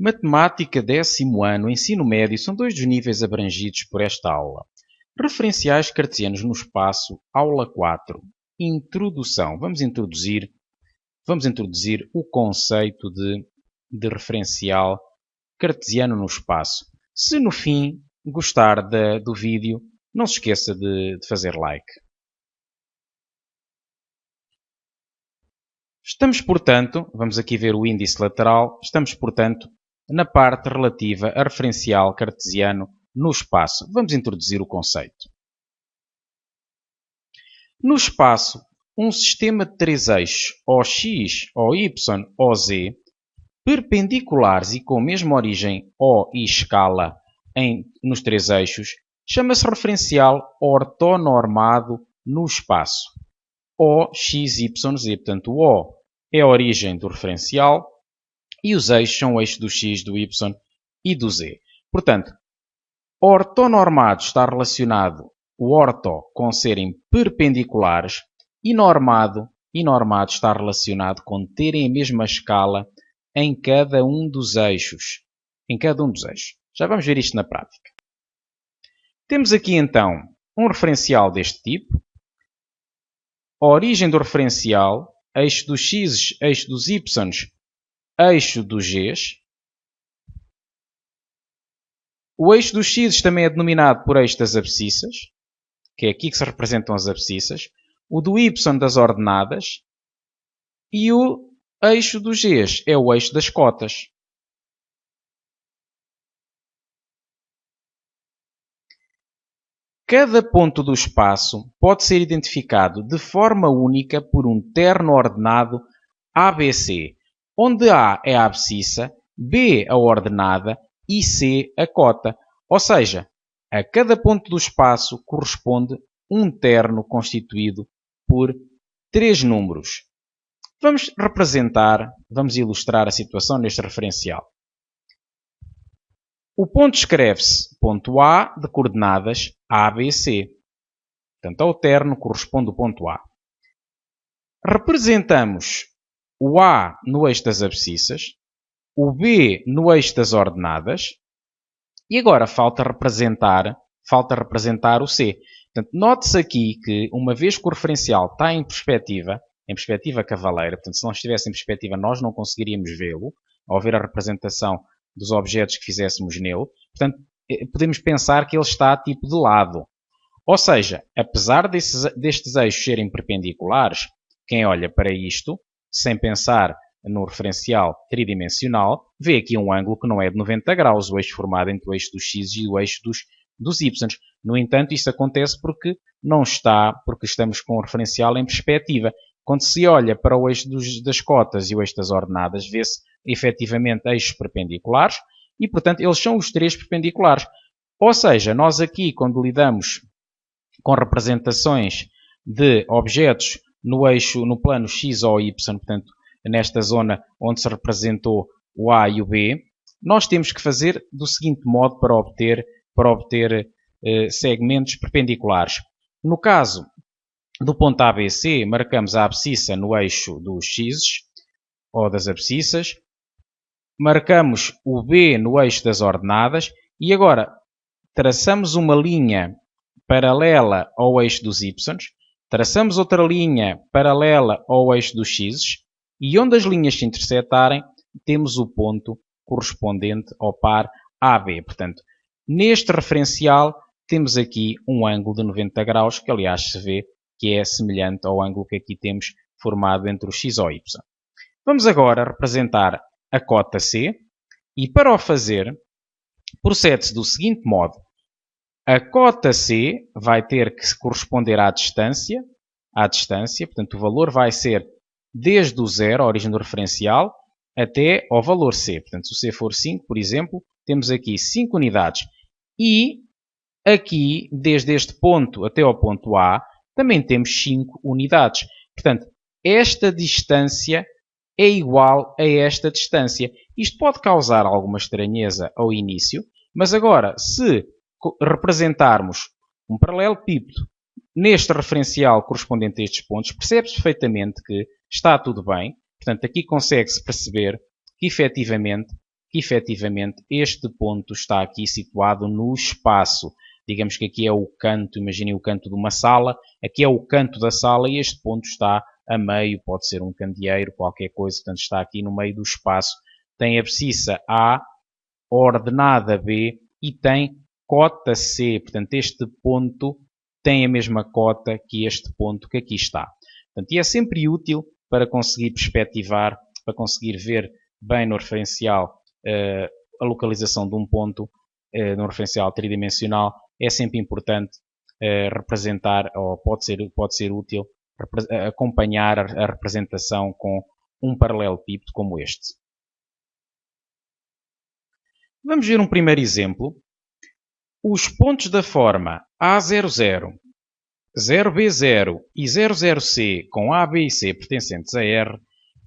Matemática, 10º ano, ensino médio, são dois dos níveis abrangidos por esta aula. Referenciais cartesianos no espaço, aula 4. Introdução. Vamos introduzir o conceito de referencial cartesiano no espaço. Se no fim gostar do vídeo, não se esqueça de fazer like. Estamos, portanto, vamos aqui ver o índice lateral, estamos, portanto, na parte relativa a referencial cartesiano no espaço. Vamos introduzir o conceito. No espaço, um sistema de três eixos, OX, OY, OZ, perpendiculares e com a mesma origem O e escala nos três eixos, chama-se referencial ortonormado no espaço. O, X, Y, Z. Portanto, o O é a origem do referencial e os eixos são o eixo do X, do Y e do Z. Portanto, ortonormado está relacionado o orto com serem perpendiculares e normado está relacionado com terem a mesma escala em cada um dos eixos. Já vamos ver isto na prática. Temos aqui então um referencial deste tipo. A origem do referencial, eixo dos X, eixo dos Y, eixo dos Gs. O eixo dos X também é denominado por eixo das abscissas, que é aqui que se representam as abscissas. O do Y das ordenadas. E o eixo dos Gs é o eixo das cotas. Cada ponto do espaço pode ser identificado de forma única por um terno ordenado ABC, onde A é a abscissa, B a ordenada e C a cota. Ou seja, a cada ponto do espaço corresponde um terno constituído por três números. Vamos ilustrar a situação neste referencial. O ponto escreve-se ponto A de coordenadas ABC. Portanto, ao terno corresponde o ponto A. Representamos o A no eixo das abscissas, o B no eixo das ordenadas e agora falta representar o C. Portanto, note-se aqui que, uma vez que o referencial está em perspectiva cavaleira, portanto, se não estivesse em perspectiva nós não conseguiríamos vê-lo, ao ver a representação dos objetos que fizéssemos nele. Portanto, podemos pensar que ele está tipo de lado. Ou seja, apesar destes eixos serem perpendiculares, quem olha para isto, sem pensar no referencial tridimensional, vê aqui um ângulo que não é de 90 graus, o eixo formado entre o eixo dos X e o eixo dos Y. No entanto, isso acontece porque estamos com o referencial em perspectiva. Quando se olha para o eixo das cotas e o eixo das ordenadas, vê-se efetivamente eixos perpendiculares e, portanto, eles são os três perpendiculares. Ou seja, nós aqui, quando lidamos com representações de objetos no plano X ou Y, portanto, nesta zona onde se representou o A e o B, nós temos que fazer do seguinte modo para obter segmentos perpendiculares. No caso do ponto ABC, marcamos a abscissa no eixo dos X, ou das abscissas. Marcamos o B no eixo das ordenadas. E agora, traçamos uma linha paralela ao eixo dos Y. Traçamos outra linha paralela ao eixo dos X. E onde as linhas se intersetarem, temos o ponto correspondente ao par AB. Portanto, neste referencial, temos aqui um ângulo de 90 graus, que aliás se vê que é semelhante ao ângulo que aqui temos formado entre o X e o Y. Vamos agora representar a cota C e para o fazer procede-se do seguinte modo. A cota C vai ter que corresponder à distância, portanto o valor vai ser desde o zero, a origem do referencial, até ao valor C. Portanto, se o C for 5, por exemplo, temos aqui 5 unidades. E aqui, desde este ponto até ao ponto A, também temos 5 unidades. Portanto, esta distância é igual a esta distância. Isto pode causar alguma estranheza ao início, mas agora, se representarmos um paralelepípedo neste referencial correspondente a estes pontos, percebe-se perfeitamente que está tudo bem. Portanto, aqui consegue-se perceber que, efetivamente, que efetivamente este ponto está aqui situado no espaço. Digamos que aqui é o canto, imaginem o canto de uma sala, aqui é o canto da sala e este ponto está a meio, pode ser um candeeiro, qualquer coisa, portanto está aqui no meio do espaço. Tem abscissa A, ordenada B e tem cota C, portanto este ponto tem a mesma cota que este ponto que aqui está. Portanto, e é sempre útil para conseguir perspectivar, para conseguir ver bem no referencial a localização de um ponto, no referencial tridimensional, é sempre importante representar, ou pode ser útil, acompanhar a representação com um paralelepípedo como este. Vamos ver um primeiro exemplo. Os pontos da forma A00, 0B0 e 00C com A, B e C pertencentes a R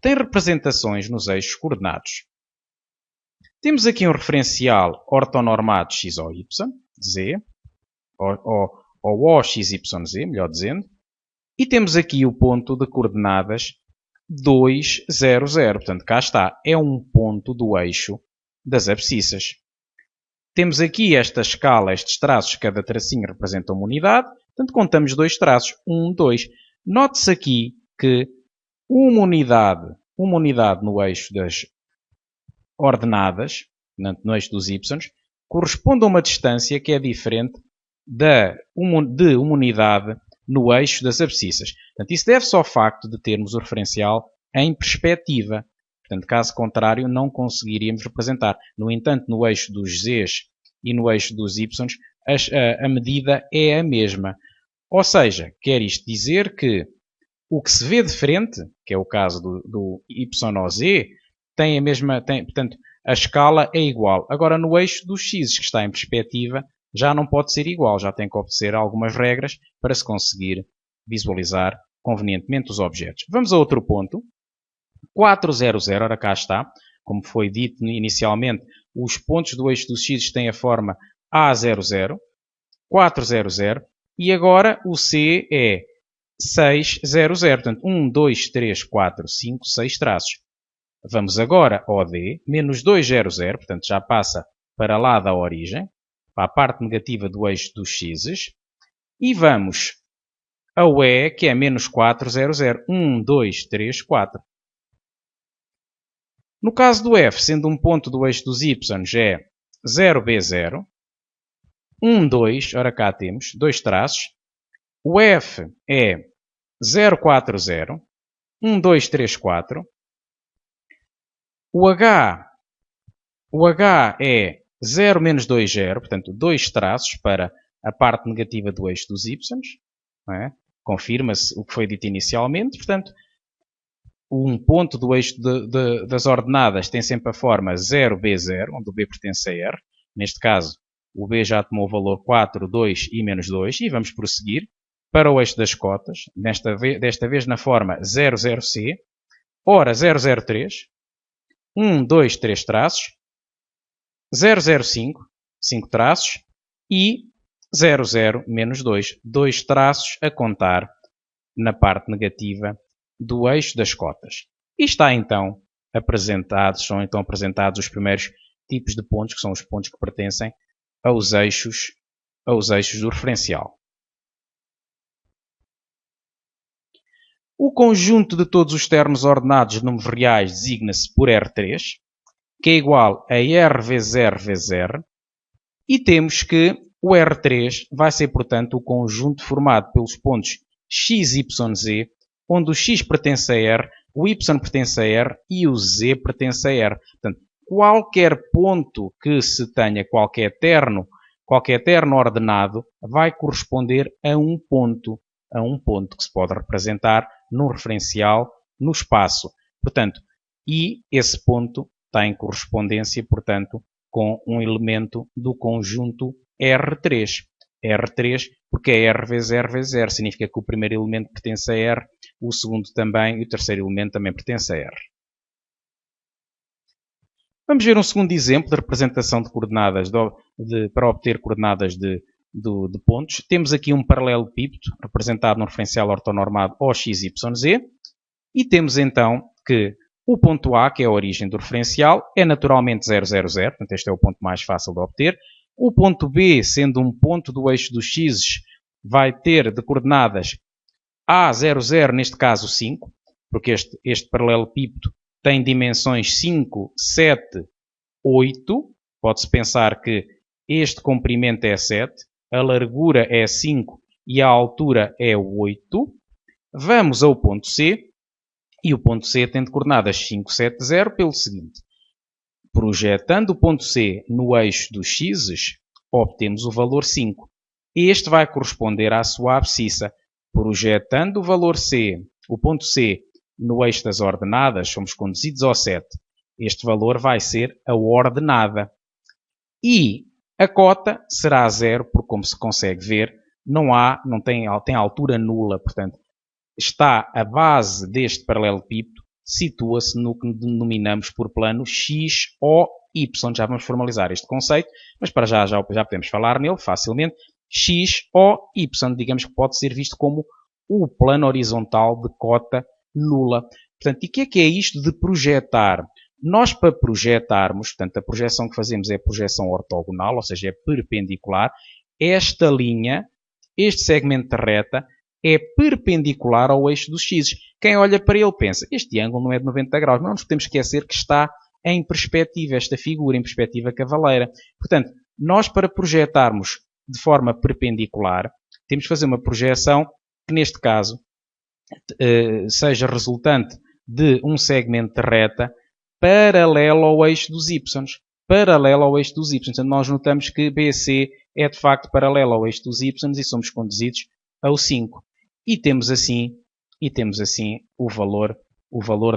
têm representações nos eixos coordenados. Temos aqui um referencial ortonormado x ou y, z, ou OXYZ, melhor dizendo, e temos aqui o ponto de coordenadas 2, 0, 0. Portanto, cá está, é um ponto do eixo das abscissas. Temos aqui esta escala, estes traços, cada tracinho representa uma unidade, portanto contamos dois traços, 1, 2. Note-se aqui que uma unidade no eixo das ordenadas, no eixo dos y, corresponde a uma distância que é diferente de uma unidade no eixo das abscissas. Portanto, isso deve-se ao facto de termos o referencial em perspectiva. Portanto, caso contrário, não conseguiríamos representar. No entanto, no eixo dos z's e no eixo dos y, a medida é a mesma. Ou seja, quer isto dizer que o que se vê de frente, que é o caso do y ou z, tem a mesma, portanto, a escala é igual. Agora, no eixo dos x, que está em perspectiva, já não pode ser igual. Já tem que obedecer algumas regras para se conseguir visualizar convenientemente os objetos. Vamos a outro ponto. 400, ora cá está, como foi dito inicialmente, os pontos do eixo dos x têm a forma A00, 400, e agora o C é 600, portanto 1, 2, 3, 4, 5, 6 traços. Vamos agora ao D, menos 200, portanto já passa para lá da origem, para a parte negativa do eixo dos x, e vamos ao E, que é menos 400, 1, 2, 3, 4. No caso do F, sendo um ponto do eixo dos y, é 0B0, 1, 2, ora cá temos, dois traços. O F é 040, 1, 2, 3, 4. O H é 0 menos 2, 0, portanto, dois traços para a parte negativa do eixo dos y. Não é? Confirma-se o que foi dito inicialmente, portanto, um ponto do eixo das ordenadas tem sempre a forma 0B0, onde o B pertence a R. Neste caso, o B já tomou o valor 4, 2 e menos 2. E vamos prosseguir para o eixo das cotas, desta vez na forma 00C. Ora, 003, 1, 2, 3 traços. 005, 5 traços. E 00 menos 2, 2 traços a contar na parte negativa do eixo das cotas. E são então apresentados os primeiros tipos de pontos, que são os pontos que pertencem aos eixos do referencial. O conjunto de todos os termos ordenados de números reais designa-se por R3, que é igual a R vezes R vezes R, e temos que o R3 vai ser, portanto, o conjunto formado pelos pontos x, y, z, onde o x pertence a R, o y pertence a R e o z pertence a R. Portanto, qualquer ponto que se tenha, qualquer terno ordenado, vai corresponder a um ponto que se pode representar num referencial no espaço. Portanto, e esse ponto está em correspondência, portanto, com um elemento do conjunto R3. R3, porque é R vezes R vezes R, significa que o primeiro elemento pertence a R, o segundo também e o terceiro elemento também pertence a R. Vamos ver um segundo exemplo de representação de coordenadas, para obter coordenadas de pontos. Temos aqui um paralelepípedo representado no referencial ortonormado OXYZ e temos então que O ponto A, que é a origem do referencial, é naturalmente 0, 0, 0. Portanto, este é o ponto mais fácil de obter. O ponto B, sendo um ponto do eixo dos x, vai ter de coordenadas A0, 0, neste caso 5, porque este paralelepípedo tem dimensões 5, 7, 8. Pode-se pensar que este comprimento é 7, a largura é 5 e a altura é 8. Vamos ao ponto C, e o ponto C tem de coordenadas 5, 7, 0 pelo seguinte. Projetando o ponto C no eixo dos x, obtemos o valor 5. Este vai corresponder à sua abscissa. Projetando o valor C, o ponto C, no eixo das ordenadas, somos conduzidos ao 7. Este valor vai ser a ordenada. E a cota será 0, porque como se consegue ver, não tem altura nula. Portanto, a base deste paralelepípedo situa-se no que denominamos por plano x ou y. Já vamos formalizar este conceito, mas para já podemos falar nele facilmente. X ou y, digamos que pode ser visto como o plano horizontal de cota nula. Portanto, e o que é isto de projetar? Nós, para projetarmos, portanto, a projeção que fazemos é a projeção ortogonal, ou seja, é perpendicular. Esta linha, este segmento de reta, é perpendicular ao eixo dos x. Quem olha para ele pensa, este ângulo não é de 90 graus, mas não nos podemos esquecer que está em perspectiva, esta figura, em perspectiva cavaleira. Portanto, nós para projetarmos de forma perpendicular, temos de fazer uma projeção que, neste caso, seja resultante de um segmento de reta paralelo ao eixo dos y. Paralelo ao eixo dos y. Então, nós notamos que BC é, de facto, paralelo ao eixo dos y e somos conduzidos ao 5. E temos assim o valor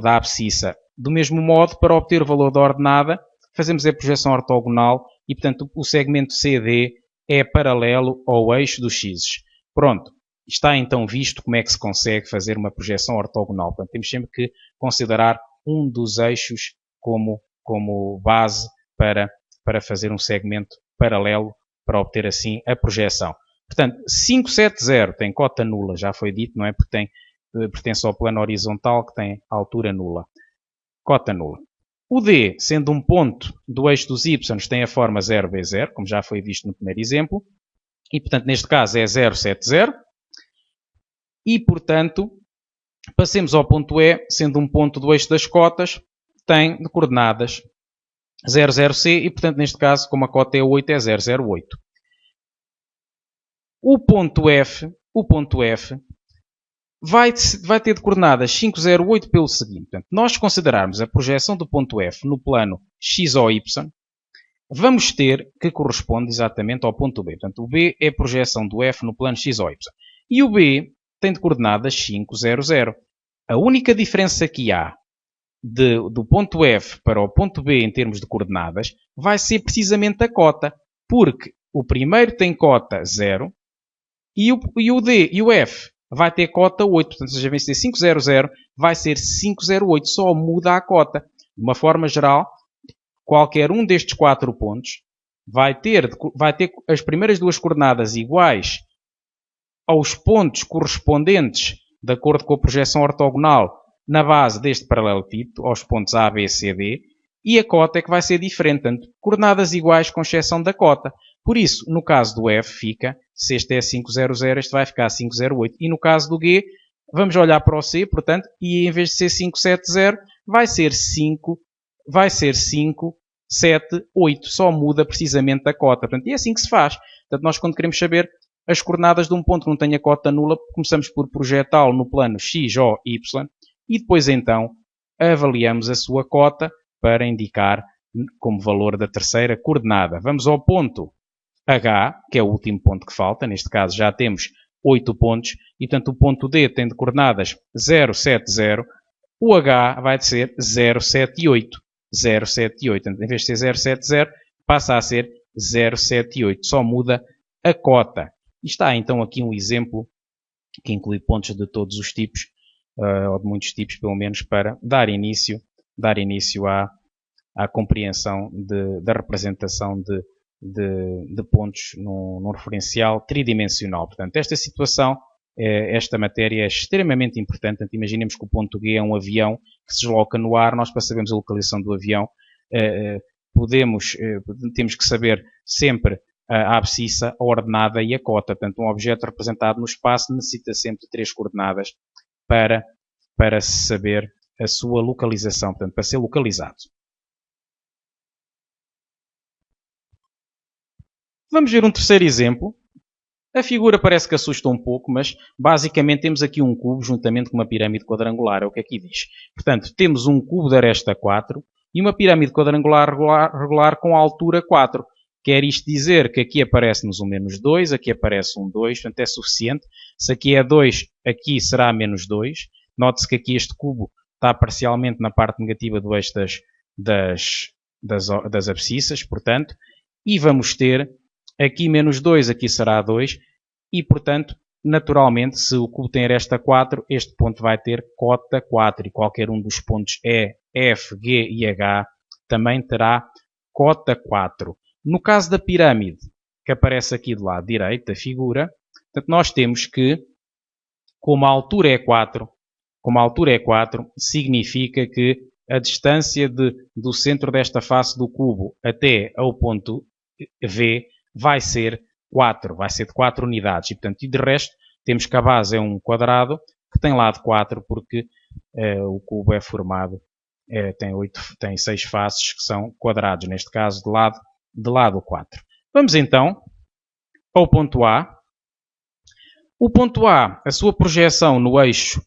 da abscissa. Do mesmo modo, para obter o valor da ordenada, fazemos a projeção ortogonal e, portanto, o segmento CD é paralelo ao eixo dos x. Pronto. Está então visto como é que se consegue fazer uma projeção ortogonal. Portanto, temos sempre que considerar um dos eixos como base para fazer um segmento paralelo para obter assim a projeção. Portanto, 570 tem cota nula, já foi dito, não é? Porque pertence ao plano horizontal que tem altura nula. Cota nula. O D, sendo um ponto do eixo dos y, tem a forma 0B0, como já foi visto no primeiro exemplo. E, portanto, neste caso é 070. E, portanto, passemos ao ponto E, sendo um ponto do eixo das cotas, tem de coordenadas 00C e, portanto, neste caso, como a cota é 8, é 008. O ponto F vai ter de coordenadas 508 pelo seguinte. Portanto, nós considerarmos a projeção do ponto F no plano x ou y, vamos ter que corresponde exatamente ao ponto B. Portanto, o B é a projeção do F no plano x ou y. E o B tem de coordenadas 500. A única diferença que há do ponto F para o ponto B em termos de coordenadas vai ser precisamente a cota, porque o primeiro tem cota 0 e o D e o F vai ter cota 8. Portanto, se já ser 500, vai ser 508. Só muda a cota. De uma forma geral, qualquer um destes 4 pontos vai ter as primeiras duas coordenadas iguais aos pontos correspondentes, de acordo com a projeção ortogonal, na base deste paralelepípedo, aos pontos A, B, C, D, e a cota é que vai ser diferente. Portanto, coordenadas iguais com exceção da cota. Por isso, no caso do F fica, se este é 500, este vai ficar 508. E no caso do G, vamos olhar para o C, portanto, e em vez de ser 570, vai ser 578. Só muda precisamente a cota. Portanto, e é assim que se faz. Portanto, nós quando queremos saber as coordenadas de um ponto que não tenha cota nula, começamos por projetá-lo no plano x ou y e depois então avaliamos a sua cota para indicar como valor da terceira coordenada. Vamos ao ponto H, que é o último ponto que falta. Neste caso já temos 8 pontos e, portanto, o ponto D tem de coordenadas 070. O H vai ser 078. 078. Em vez de ser 070, passa a ser 078. Só muda a cota. E está então aqui um exemplo que inclui pontos de todos os tipos, ou de muitos tipos pelo menos, para dar início à compreensão da representação de pontos num referencial tridimensional. Portanto, esta situação, esta matéria é extremamente importante. Portanto, imaginemos que o ponto G é um avião que se desloca no ar, nós para sabermos a localização do avião, temos que saber sempre a abscissa, a ordenada e a cota. Portanto, um objeto representado no espaço necessita sempre de 3 coordenadas para se saber a sua localização, portanto, para ser localizado. Vamos ver um terceiro exemplo. A figura parece que assusta um pouco, mas basicamente temos aqui um cubo juntamente com uma pirâmide quadrangular, é o que aqui diz. Portanto, temos um cubo de aresta 4 e uma pirâmide quadrangular regular com altura 4. Quer isto dizer que aqui aparece-nos um menos 2, aqui aparece um 2, portanto é suficiente. Se aqui é 2, aqui será menos 2. Note-se que aqui este cubo está parcialmente na parte negativa do eixo das abscissas, portanto, e vamos ter aqui menos 2, aqui será 2, e portanto, naturalmente, se o cubo tem aresta 4, este ponto vai ter cota 4, e qualquer um dos pontos E, F, G e H também terá cota 4. No caso da pirâmide, que aparece aqui do lado direito da figura, portanto, nós temos que, como a altura é 4, significa que a distância do centro desta face do cubo até ao ponto V vai ser 4, vai ser de 4 unidades. E, portanto, de resto, temos que a base é um quadrado que tem lado 4, porque o cubo é formado, tem 6 faces que são quadrados, neste caso de lado 4. Vamos então ao ponto A. O ponto A, a sua projeção no eixo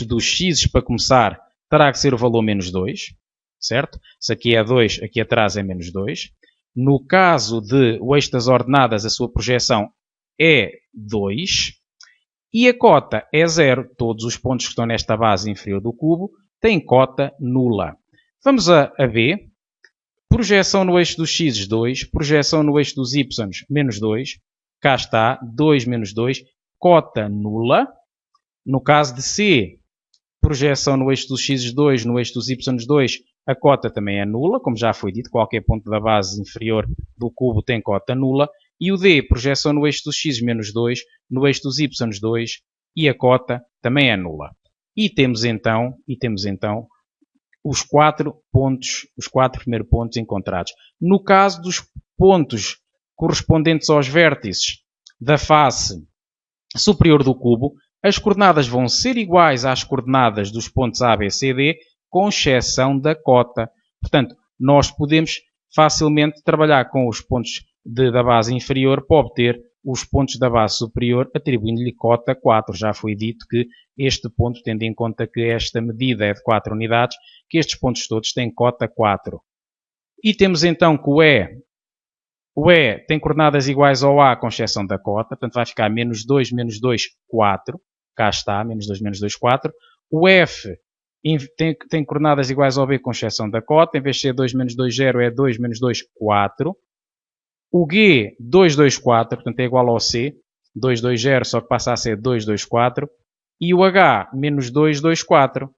dos x, para começar, terá que ser o valor menos 2, certo? Se aqui é 2, aqui atrás é menos 2. No caso de o eixo das ordenadas, a sua projeção é 2. E a cota é 0. Todos os pontos que estão nesta base inferior do cubo têm cota nula. Vamos a B. Projeção no eixo dos x, 2. Projeção no eixo dos y, menos 2. Cá está, 2 menos 2. Cota nula. No caso de C, projeção no eixo dos x, 2. No eixo dos y, 2. A cota também é nula, como já foi dito. Qualquer ponto da base inferior do cubo tem cota nula. E o D, projeção no eixo dos x, menos 2. No eixo dos y, 2. E a cota também é nula. E temos então os 4 primeiros pontos encontrados. No caso dos pontos correspondentes aos vértices da face superior do cubo, as coordenadas vão ser iguais às coordenadas dos pontos A, B, C, D, com exceção da cota. Portanto, nós podemos facilmente trabalhar com os pontos da base inferior para obter os pontos da base superior, atribuindo-lhe cota 4. Já foi dito que este ponto, tendo em conta que esta medida é de 4 unidades, que estes pontos todos têm cota 4. E temos então que o E tem coordenadas iguais ao A, com exceção da cota, portanto vai ficar menos 2, 4. Cá está, menos 2, 4. O F tem coordenadas iguais ao B, com exceção da cota, em vez de ser 2, 0, é 2, 4. O G, 2, 4, portanto é igual ao C, 2, 0, só que passa a ser 2, 4. E o H, menos 2, 4.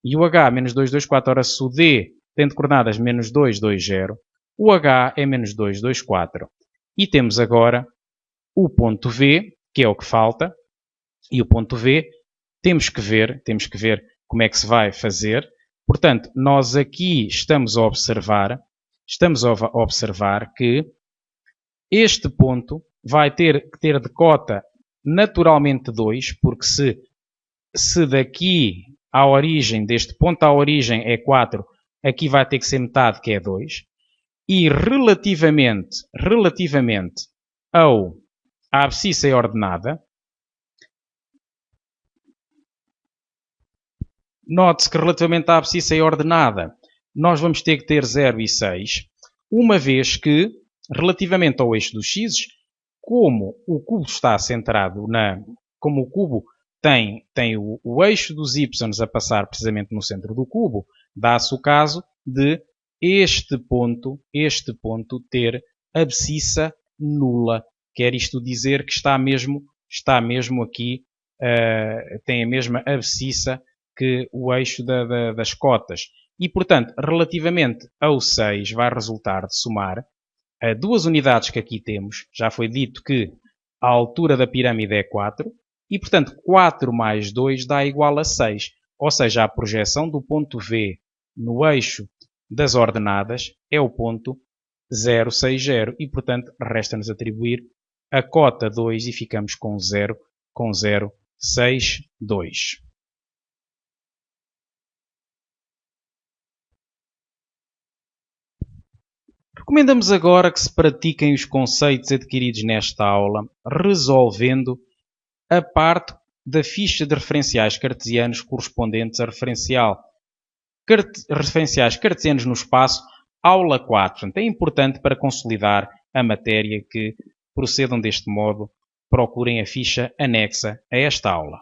E o H, menos 2, 4. Ora, se o D tem de coordenadas menos 2, 0, o H é menos 2, 4. E temos agora o ponto V, que é o que falta. E o ponto V, temos que ver como é que se vai fazer. Portanto, nós aqui estamos a observar que este ponto vai ter que ter de cota naturalmente 2, porque se daqui à origem, deste ponto à origem é 4, aqui vai ter que ser metade, que é 2. E relativamente à abscissa ordenada, note-se que relativamente à abscissa ordenada, nós vamos ter que ter 0 e 6, uma vez que, relativamente ao eixo dos x, como o cubo está centrado como o cubo tem o eixo dos y a passar precisamente no centro do cubo, dá-se o caso de este ponto ter abscissa nula. Quer isto dizer que está mesmo aqui, tem a mesma abscissa que o eixo das cotas. E, portanto, relativamente ao 6, vai resultar de somar duas unidades que aqui temos. Já foi dito que a altura da pirâmide é 4. E, portanto, 4 mais 2 dá igual a 6. ou seja, a projeção do ponto V no eixo das ordenadas é o ponto 060 e, portanto, resta-nos atribuir a cota 2 e ficamos com 0,062. Recomendamos agora que se pratiquem os conceitos adquiridos nesta aula, resolvendo a parte da ficha de referenciais cartesianos correspondentes a referenciais cartesianos no espaço, aula 4. Portanto, é importante para consolidar a matéria que procedam deste modo, procurem a ficha anexa a esta aula.